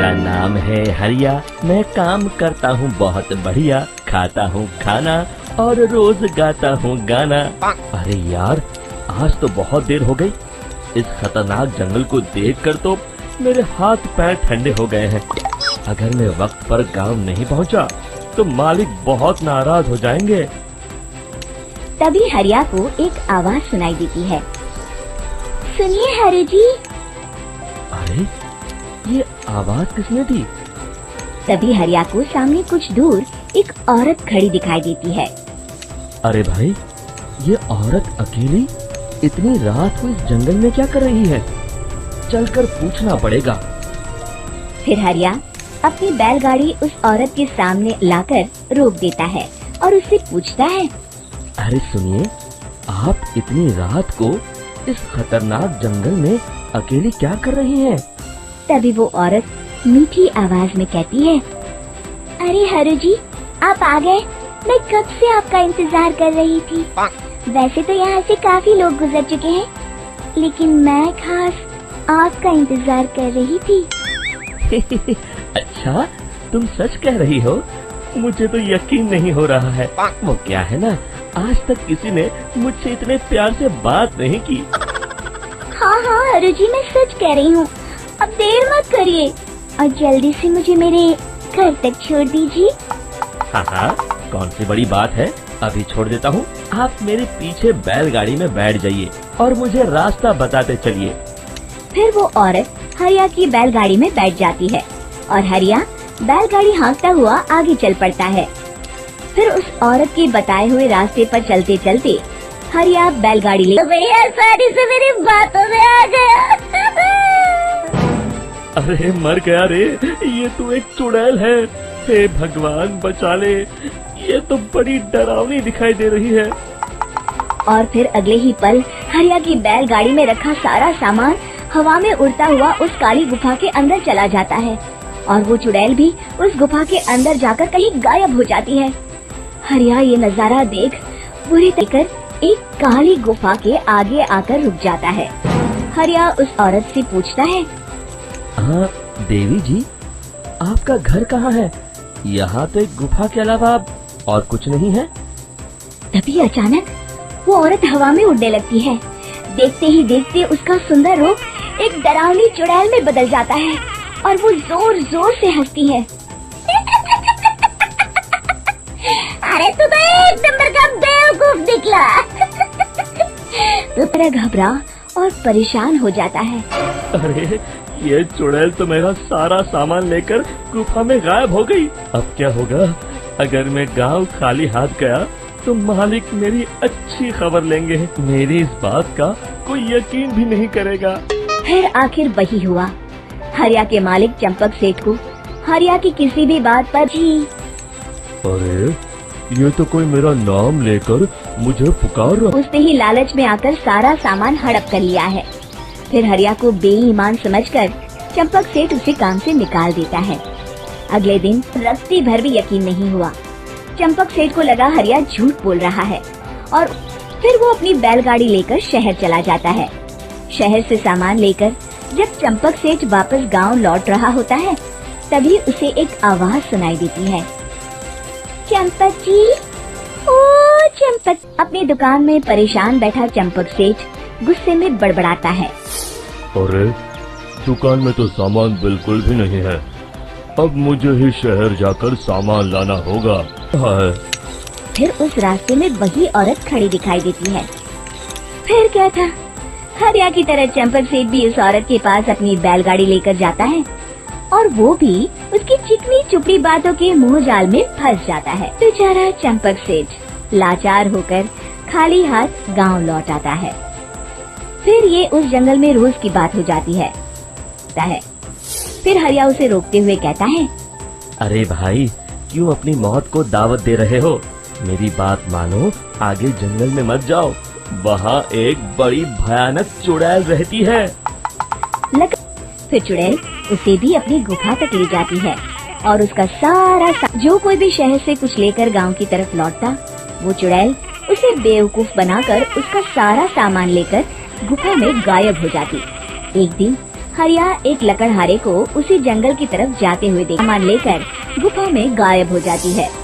मेरा नाम है हरिया, मैं काम करता हूँ बहुत बढ़िया, खाता हूँ खाना और रोज गाता हूँ गाना। अरे यार, आज तो बहुत देर हो गई। इस खतरनाक जंगल को देखकर तो मेरे हाथ पैर ठंडे हो गए हैं। अगर मैं वक्त पर गांव नहीं पहुंचा तो मालिक बहुत नाराज हो जाएंगे। तभी हरिया को एक आवाज सुनाई देती है। सुनिए हरि जी। अरे, ये आवाज किसने दी? तभी हरिया को सामने कुछ दूर एक औरत खड़ी दिखाई देती है। अरे भाई, ये औरत अकेली इतनी रात को इस जंगल में क्या कर रही है? चलकर पूछना पड़ेगा। फिर हरिया अपनी बैलगाड़ी उस औरत के सामने लाकर रोक देता है और उससे पूछता है। अरे सुनिए, आप इतनी रात को इस खतरनाक जंगल में अकेली क्या कर रही हैं? तभी वो औरत मीठी आवाज में कहती है। अरे हरि जी, आप आ गए। मैं कब से आपका इंतजार कर रही थी। वैसे तो यहाँ से काफी लोग गुजर चुके हैं, लेकिन मैं खास आपका इंतजार कर रही थी। अच्छा, तुम सच कह रही हो? मुझे तो यकीन नहीं हो रहा है। वो क्या है ना, आज तक किसी ने मुझसे इतने प्यार से बात नहीं की। हाँ हाँ हरि जी, मैं सच कह रही हूँ। अब देर मत करिए और जल्दी से मुझे मेरे घर तक छोड़ दीजिए। हाँ हाँ, कौन सी बड़ी बात है, अभी छोड़ देता हूँ। आप मेरे पीछे बैलगाड़ी में बैठ जाइए और मुझे रास्ता बताते चलिए। फिर वो औरत हरिया की बैलगाड़ी में बैठ जाती है और हरिया बैलगाड़ी हाँकता हुआ आगे चल पड़ता है। फिर उस औरत के बताए हुए रास्ते पर चलते चलते हरिया बैलगाड़ी ले सारी से मेरी बातों में आ गया। अरे मर गया रे, ये तो एक चुड़ैल है। हे भगवान बचा ले, ये तो बड़ी डरावनी दिखाई दे रही है। और फिर अगले ही पल हरिया की बैलगाड़ी में रखा सारा सामान हवा में उड़ता हुआ उस काली गुफा के अंदर चला जाता है और वो चुड़ैल भी उस गुफा के अंदर जाकर कहीं गायब हो जाती है। हरिया ये नजारा देख बुरी तरह एक काली गुफा के आगे आकर रुक जाता है। हरिया उस औरत से पूछता है। हाँ देवी जी, आपका घर कहाँ है? यहाँ तो एक गुफा के अलावा और कुछ नहीं है। तभी अचानक वो औरत हवा में उड़ने लगती है। देखते ही देखते उसका सुंदर रूप एक डरावनी चुड़ैल में बदल जाता है और वो जोर जोर से हंसती है। अरे तू तो एक नंबर का बेवकूफ निकला। तो तरह घबरा और परेशान हो जाता है। अरे, ये चुड़ैल तो मेरा सारा सामान लेकर गुफा में गायब हो गई। अब क्या होगा? अगर मैं गांव खाली हाथ गया तो मालिक मेरी अच्छी खबर लेंगे। मेरी इस बात का कोई यकीन भी नहीं करेगा। फिर आखिर वही हुआ। हरिया के मालिक चंपक सेठ को हरिया की किसी भी बात पर अरे, ये तो कोई मेरा नाम लेकर मुझे पुकार रहा। उसने ही लालच में आकर सारा सामान हड़प कर लिया है। फिर हरिया को बेईमान समझकर चंपक सेठ उसे काम से निकाल देता है। अगले दिन रत्ती भर भी यकीन नहीं हुआ। चंपक सेठ को लगा हरिया झूठ बोल रहा है और फिर वो अपनी बैलगाड़ी लेकर शहर चला जाता है। शहर से सामान लेकर जब चंपक सेठ वापस गांव लौट रहा होता है, तभी उसे एक आवाज सुनाई देती है। चंपक जी, ओ चंपक। अपनी दुकान में परेशान बैठा चंपक सेठ गुस्से में बड़बड़ाता है। अरे, दुकान में तो सामान बिल्कुल भी नहीं है। अब मुझे ही शहर जाकर सामान लाना होगा। फिर उस रास्ते में वही औरत खड़ी दिखाई देती है। फिर क्या था, हरिया की तरह चंपक सेठ भी उस औरत के पास अपनी बैलगाड़ी लेकर जाता है और वो भी उसकी चिकनी चुपड़ी बातों के मुंह जाल में फंस जाता है। बेचारा चंपक सेठ लाचार होकर खाली हाथ गांव लौट आता है। फिर ये उस जंगल में रोज की बात हो जाती है। फिर हरिया उसे रोकते हुए कहता है। अरे भाई, क्यों अपनी मौत को दावत दे रहे हो? मेरी बात मानो, आगे जंगल में मत जाओ। वहाँ एक बड़ी भयानक चुड़ैल रहती है। फिर चुड़ैल उसे भी अपनी गुफा तक ले जाती है और उसका सारा जो कोई भी शहर से कुछ लेकर गांव की तरफ लौटता, वो चुड़ैल उसे बेवकूफ बनाकर उसका सारा सामान लेकर गुफा में गायब हो जाती। एक दिन हरिया एक लकड़हारे को उसी जंगल की तरफ जाते हुए सामान लेकर गुफा में गायब हो जाती है।